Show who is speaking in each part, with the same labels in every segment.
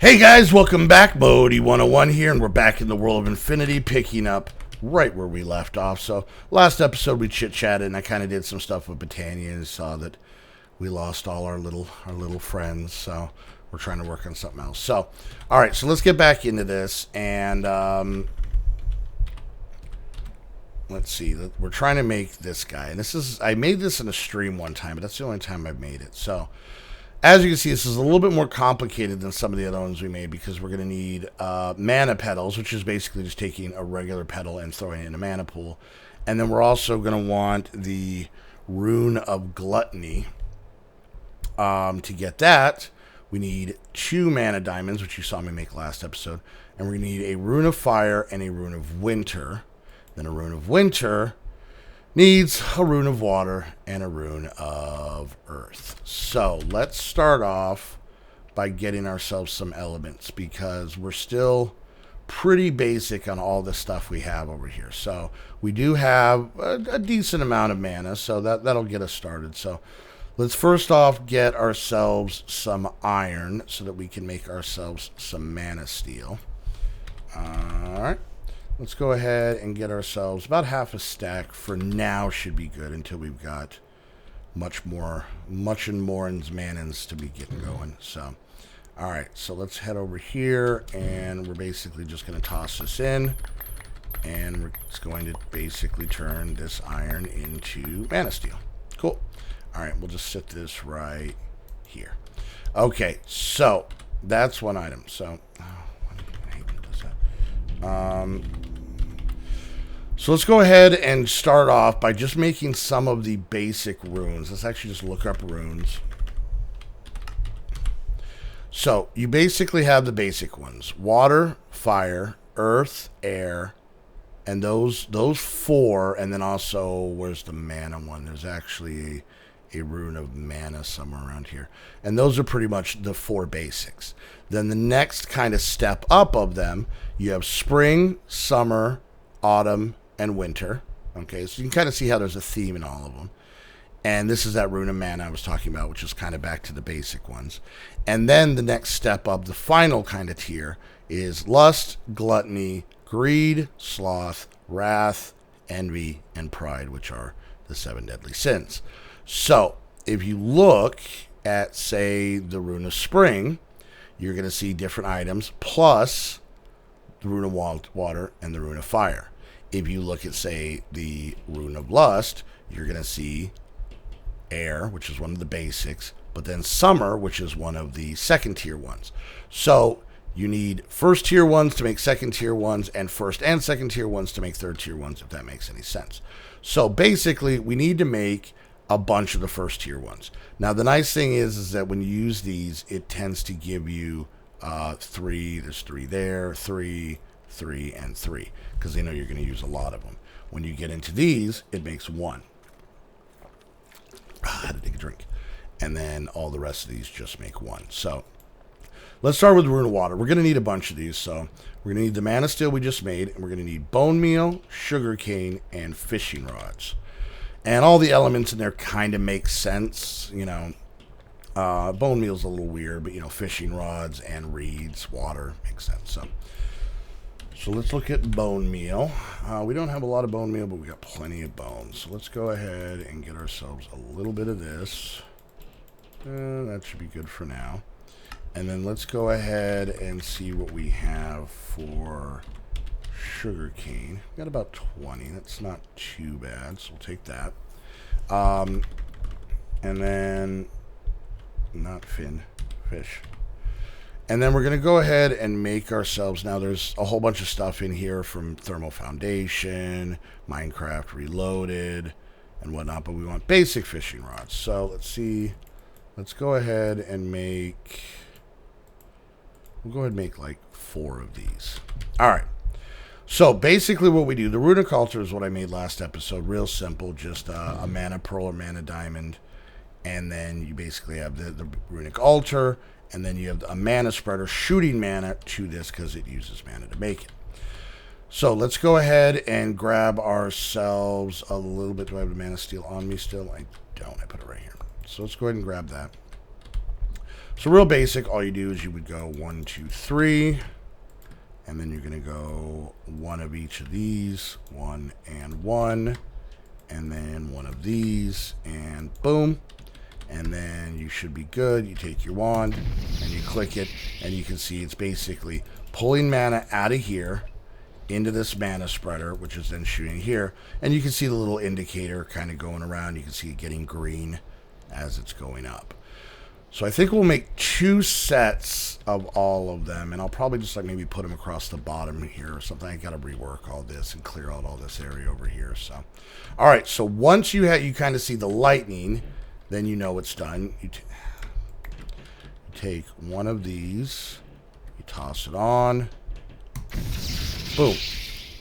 Speaker 1: Hey guys, welcome back. Bodie 101 here, and we're back in the world of Infinity, picking up right where we left off. So, last episode we chit-chatted, and I kind of did some stuff with Britannia, and saw that we lost all our little friends, so we're trying to work on something else. So, alright, so let's get back into this, and let's see. We're trying to make this guy, and I made this in a stream one time, but that's the only time I've made it. So, as you can see, this is a little bit more complicated than some of the other ones we made because we're going to need mana petals, which is basically just taking a regular petal and throwing it in a mana pool. And then we're also going to want the Rune of Gluttony. To get that, we need 2 mana diamonds, which you saw me make last episode. And we're going to need a Rune of Fire and a Rune of Winter. Then a Rune of Winter needs a Rune of Water and a Rune of Earth. So let's start off by getting ourselves some elements because we're still pretty basic on all the stuff we have over here. So we do have a decent amount of mana, so that'll get us started. So let's first off get ourselves some iron so that we can make ourselves some mana steel. Alright. Let's go ahead and get ourselves about half a stack. For now should be good until we've got much and more manans to be getting going. So, alright, so let's head over here, and we're basically just going to toss this in, and we're just going to basically turn this iron into mana steel. Cool. Alright, we'll just set this right here. Okay, so that's one item. So, so let's go ahead and start off by just making some of the basic runes. Let's actually just look up runes. So you basically have the basic ones: water, fire, earth, air, and those 4. And then also, where's the mana one? There's actually a rune of mana somewhere around here. And those are pretty much the 4 basics. Then the next kind of step up of them, you have spring, summer, autumn, and winter. Okay, so you can kind of see how there's a theme in all of them. And this is that rune of mana I was talking about, which is kind of back to the basic ones. And then the next step up, the final kind of tier, is lust, gluttony, greed, sloth, wrath, envy, and pride, which are the 7 deadly sins. So if you look at, say, the rune of spring, you're going to see different items plus the rune of water and the rune of fire. If you look at, say, the rune of lust, you're going to see air, which is one of the basics, but then summer, which is one of the second tier ones. So you need first tier ones to make second tier ones, and first and second tier ones to make third tier ones, if that makes any sense. So basically, we need to make a bunch of the first tier ones. Now, the nice thing is that when you use these, it tends to give you 3, there's 3 there, 3, 3, and 3, because they know you're going to use a lot of them. When you get into these, it makes 1. I had to take a drink. And then all the rest of these just make 1. So let's start with Rune of Water. We're going to need a bunch of these. So we're going to need the mana steel we just made, and we're going to need bone meal, sugarcane, and fishing rods. And all the elements in there kind of make sense. You know, bone meal's a little weird, but, you know, fishing rods and reeds, water, makes sense. So let's look at bone meal. We don't have a lot of bone meal, but we got plenty of bones. So let's go ahead and get ourselves a little bit of this. That should be good for now. And then let's go ahead and see what we have for sugarcane. We got about 20. That's not too bad, so we'll take that. And then, not fish. And then we're going to go ahead and make ourselves, now there's a whole bunch of stuff in here from Thermal Foundation, Minecraft Reloaded, and whatnot, but we want basic fishing rods. So let's see, let's go ahead and make, we'll go ahead and make like 4 of these. Alright, so basically what we do, the runic altar is what I made last episode, real simple, just a mana pearl or mana diamond, and then you basically have the runic altar, and then you have a mana spreader shooting mana to this because it uses mana to make it. So let's go ahead and grab ourselves a little bit. Do I have the mana steel on me still? I don't. I put it right here. So let's go ahead and grab that. So real basic, all you do is you would go 1, 2, 3, and then you're going to go one of each of these, 1 and 1, and then one of these, and boom. And then you should be good. You take your wand and you click it, and you can see it's basically pulling mana out of here into this mana spreader, which is then shooting here. And you can see the little indicator kind of going around. You can see it getting green as it's going up. So I think we'll make 2 sets of all of them, and I'll probably just like maybe put them across the bottom here or something. I got to rework all this and clear out all this area over here. So, all right. So once you kind of see the lightning, then you know it's done. You take one of these, you toss it on, boom,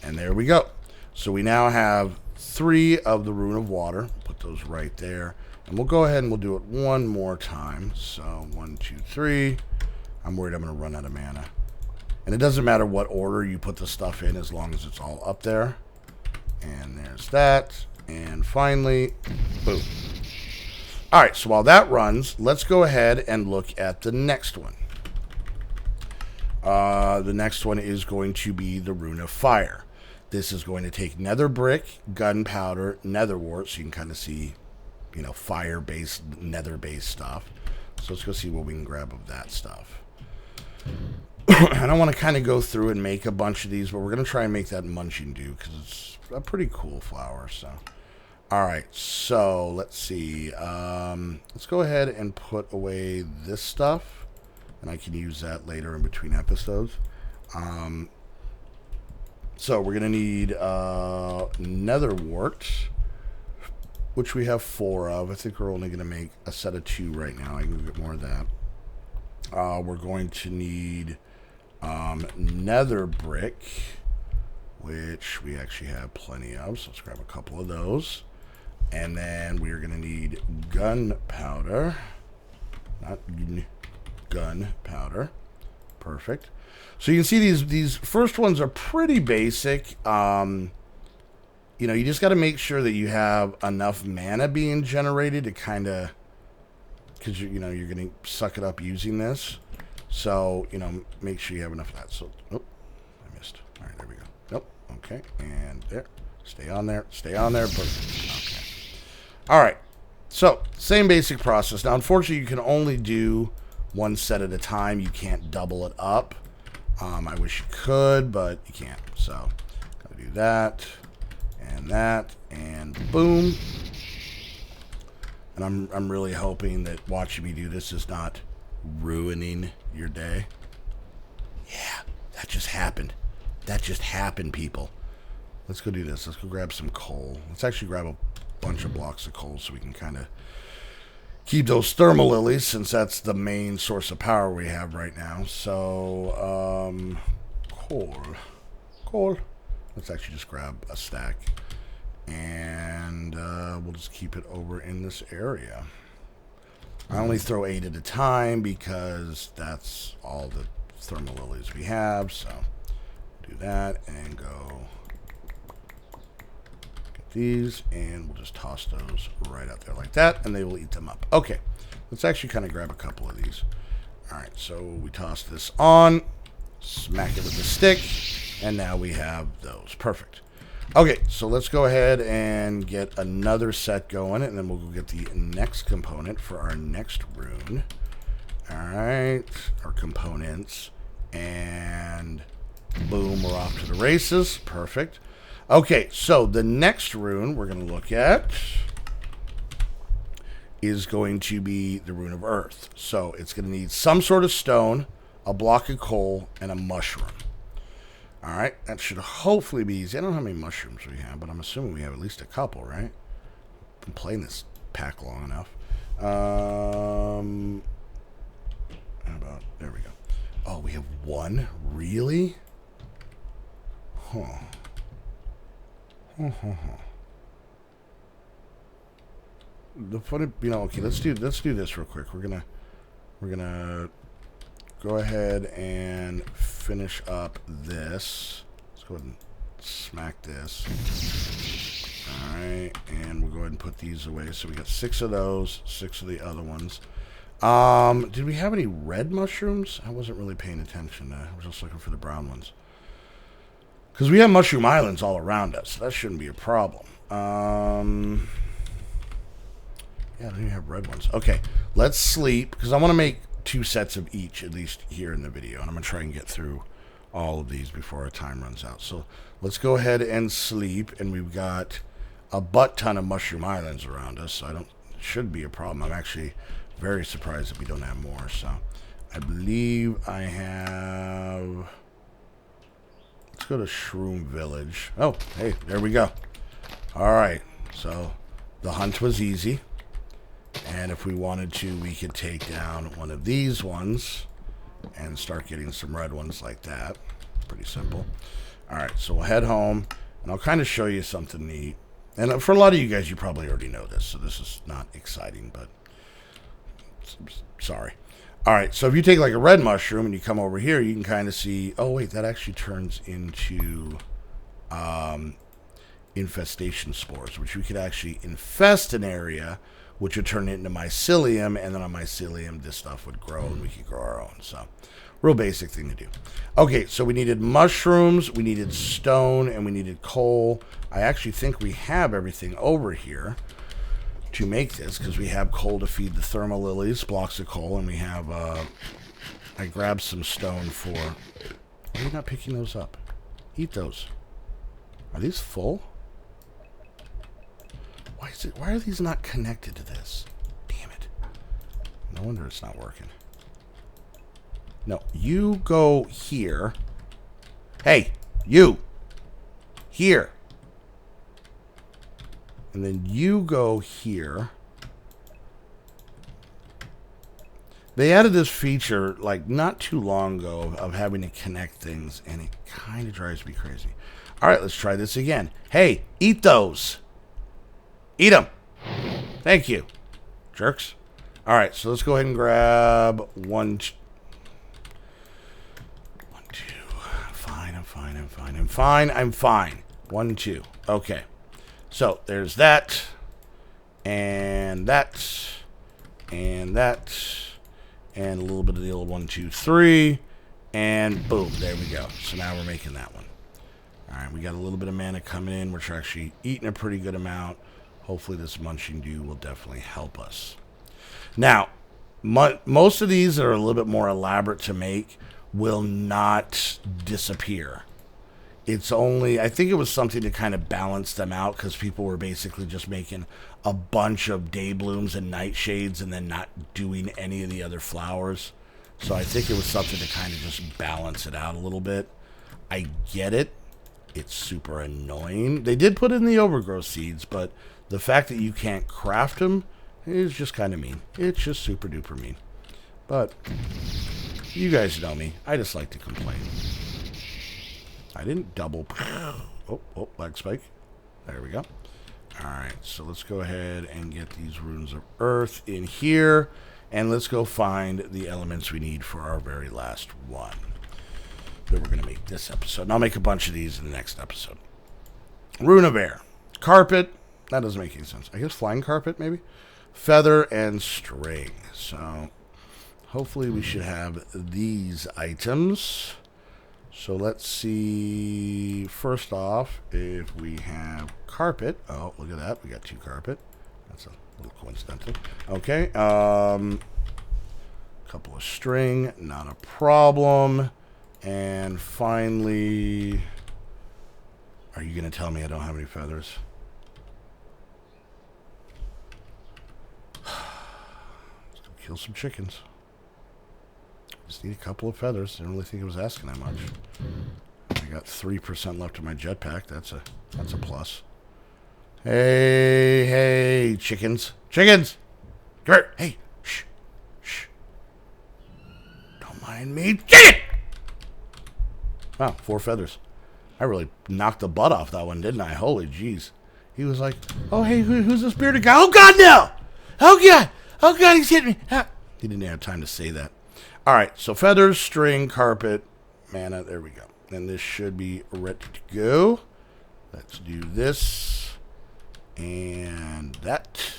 Speaker 1: and there we go. So we now have 3 of the Rune of Water. Put those right there. And we'll go ahead and we'll do it one more time. So 1, 2, 3. I'm worried I'm going to run out of mana. And it doesn't matter what order you put the stuff in as long as it's all up there. And there's that. And finally, boom. All right, so while that runs, let's go ahead and look at the next one. The next one is going to be the Rune of Fire. This is going to take nether brick, gunpowder, nether wart, so you can kind of see, you know, fire-based, nether-based stuff. So let's go see what we can grab of that stuff. I don't want to kind of go through and make a bunch of these, but we're going to try and make that munching dew because it's a pretty cool flower. So, all right. So let's see. Let's go ahead and put away this stuff, and I can use that later in between episodes. So we're going to need nether wart, which we have 4 of. I think we're only going to make a set of 2 right now. I can get more of that. We're going to need nether brick, which we actually have plenty of. So let's grab a couple of those. And then we're going to need gunpowder. Not gunpowder. Perfect. So you can see these first ones are pretty basic. You know, you just got to make sure that you have enough mana being generated to kind of, because you know you're going to suck it up using this. So you know, make sure you have enough of that. So, oh, I missed. All right, there we go. Nope. Okay, and there. Stay on there. Stay on there. Perfect. Okay. All right. So same basic process. Now, unfortunately, you can only do 1 set at a time. You can't double it up. I wish you could, but you can't. So, gotta do that. And that, and boom. And I'm really hoping that watching me do this is not ruining your day. Yeah, that just happened. That just happened, people. Let's go do this. Let's go grab some coal. Let's actually grab a bunch of blocks of coal so we can kind of keep those thermal lilies, since that's the main source of power we have right now. So, coal. Let's actually just grab a stack, and we'll just keep it over in this area. I only throw 8 at a time because that's all the thermal lilies we have. So do that and go get these, and we'll just toss those right out there like that, and they will eat them up. Okay, let's actually kind of grab a couple of these. All right, so we toss this on, smack it with the stick, and now we have those. Perfect. Okay, so let's go ahead and get another set going, and then we'll go get the next component for our next rune. All right, our components, and boom, we're off to the races. Perfect. Okay, so the next rune we're going to look at is going to be the Rune of Earth. So it's going to need some sort of stone, a block of coal, and a mushroom. All right, that should hopefully be easy. I don't know how many mushrooms we have, but I'm assuming we have at least a couple, right? Been playing this pack long enough. How about, there we go. Oh, we have 1? Really? Huh. The funny, you know, okay, let's do this real quick. We're gonna go ahead and finish up this. Let's go ahead and smack this. All right, and we'll go ahead and put these away. So we got 6 of those, 6 of the other ones. Did we have any red mushrooms? I wasn't really paying attention. I was just looking for the brown ones. Because we have mushroom islands all around us. So that shouldn't be a problem. Yeah, I don't even have red ones. Okay, let's sleep. Because I want to make 2 sets of each, at least here in the video. And I'm going to try and get through all of these before our time runs out. So let's go ahead and sleep. And we've got a butt ton of mushroom islands around us. So it should be a problem. I'm actually very surprised that we don't have more. So I believe I have... Let's go to Shroom Village. Oh, hey, there we go. All right, so the hunt was easy. And if we wanted to, we could take down one of these ones and start getting some red ones like that. Pretty simple. All right, so we'll head home, and I'll kind of show you something neat. And for a lot of you guys, you probably already know this, so this is not exciting, but sorry. All right, so if you take like a red mushroom and you come over here, you can kind of see, oh, wait, that actually turns into infestation spores, which we could actually infest an area, which would turn it into mycelium, and then on mycelium, this stuff would grow, and we could grow our own. So, real basic thing to do. Okay, so we needed mushrooms, we needed stone, and we needed coal. I actually think we have everything over here to make this, because we have coal to feed the thermal lilies, blocks of coal, and we have, I grabbed some stone for... Why are you not picking those up? Eat those. Are these full? Why are these not connected to this? Damn it. No wonder it's not working. No, you go here. Hey, you! Here! And then you go here. They added this feature, like, not too long ago of having to connect things, and it kind of drives me crazy. All right, let's try this again. Hey, eat those. Eat them. Thank you, jerks. All right, so let's go ahead and grab one, two. Fine, I'm fine. 1, 2. Okay. So there's that, and that, and that, and a little bit of the old 1, 2, 3, and boom, there we go. So now we're making that one. All right, we got a little bit of mana coming in, which we're actually eating a pretty good amount. Hopefully this munching dew will definitely help us. Now, most of these that are a little bit more elaborate to make will not disappear. It's only, I think it was something to kind of balance them out, because people were basically just making a bunch of day blooms and nightshades and then not doing any of the other flowers. So I think it was something to kind of just balance it out a little bit. I get it. It's super annoying. They did put in the overgrowth seeds, but the fact that you can't craft them is just kind of mean. It's just super duper mean. But you guys know me. I just like to complain. I didn't double. Oh, lag spike. There we go. All right, so let's go ahead and get these runes of earth in here, and let's go find the elements we need for our very last one that we're going to make this episode. And I'll make a bunch of these in the next episode. Rune of air. Carpet. That doesn't make any sense. I guess flying carpet, maybe? Feather and string. So hopefully we should have these items. So let's see, first off, if we have carpet. Oh, look at that. We got 2 carpet. That's a little coincidental. Okay. Couple of string. Not a problem. And finally, are you going to tell me I don't have any feathers? Let's go kill some chickens. Just need a couple of feathers. Didn't really think it was asking that much. I got 3% left of my jetpack. That's a plus. Hey, chickens. Chickens! Come here. Hey, shh. Don't mind me. Chicken! Wow, 4 feathers. I really knocked the butt off that one, didn't I? Holy jeez. He was like, oh, hey, who's this bearded guy? Oh, God, no! Oh, God, he's hitting me. Ah. He didn't have time to say that. All right, so feathers, string, carpet, mana. There we go. And this should be ready to go. Let's do this and that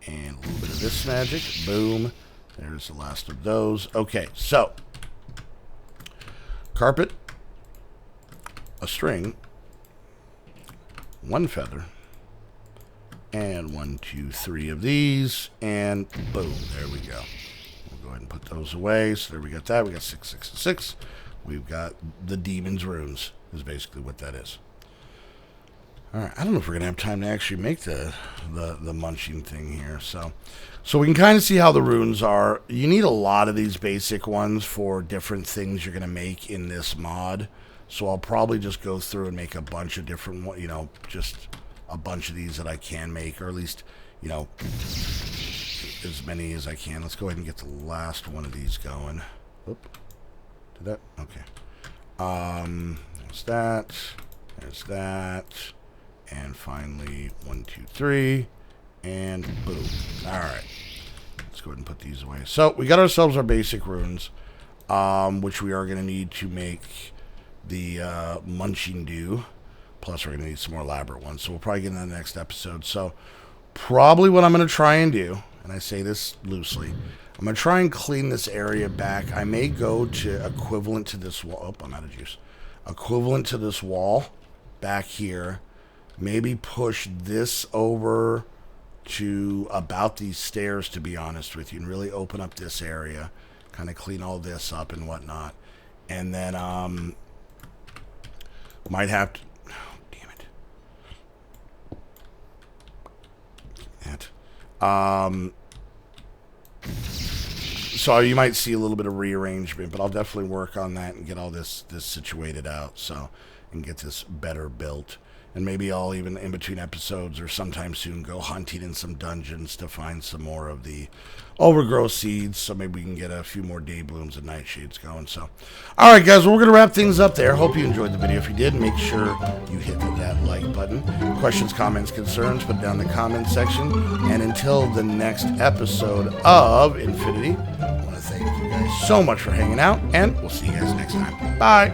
Speaker 1: and a little bit of this magic. Boom. There's the last of those. Okay, so carpet, a string, one feather, and 1, 2, 3 of these, and boom, there we go. We'll go ahead and put those away. So there we got that. We got 6, 6, and 6. We've got the demon's runes, is basically what that is. All right, I don't know if we're gonna have time to actually make the munching thing here. So we can kind of see how the runes are. You need a lot of these basic ones for different things you're gonna make in this mod. So I'll probably just go through and make a bunch of different, just a bunch of these that I can make, or at least, as many as I can. Let's go ahead and get the last one of these going. Oop. Did that? Okay. There's that. There's that. And finally, 1, 2, 3. And boom. Alright. Let's go ahead and put these away. So, we got ourselves our basic runes, which we are going to need to make the munching do. Plus, we're going to need some more elaborate ones. So, we'll probably get in the next episode. So, probably what I'm going to try and do, and I say this loosely, I'm going to try and clean this area back. I may go to equivalent to this wall. Oh, I'm out of juice. Equivalent to this wall back here. Maybe push this over to about these stairs, to be honest with you, and really open up this area. Kind of clean all this up and whatnot. And then, might have to... Oh, damn it. So you might see a little bit of rearrangement, but I'll definitely work on that and get all this situated out, and get this better built. And maybe I'll even, in between episodes or sometime soon, go hunting in some dungeons to find some more of the overgrowth seeds, so maybe we can get a few more day blooms and nightshades going. So, alright guys, well, we're going to wrap things up there. Hope you enjoyed the video. If you did, make sure you hit that like button. Questions, comments, concerns, put it down in the comments section. And until the next episode of Infinity, I want to thank you guys so much for hanging out, and we'll see you guys next time. Bye!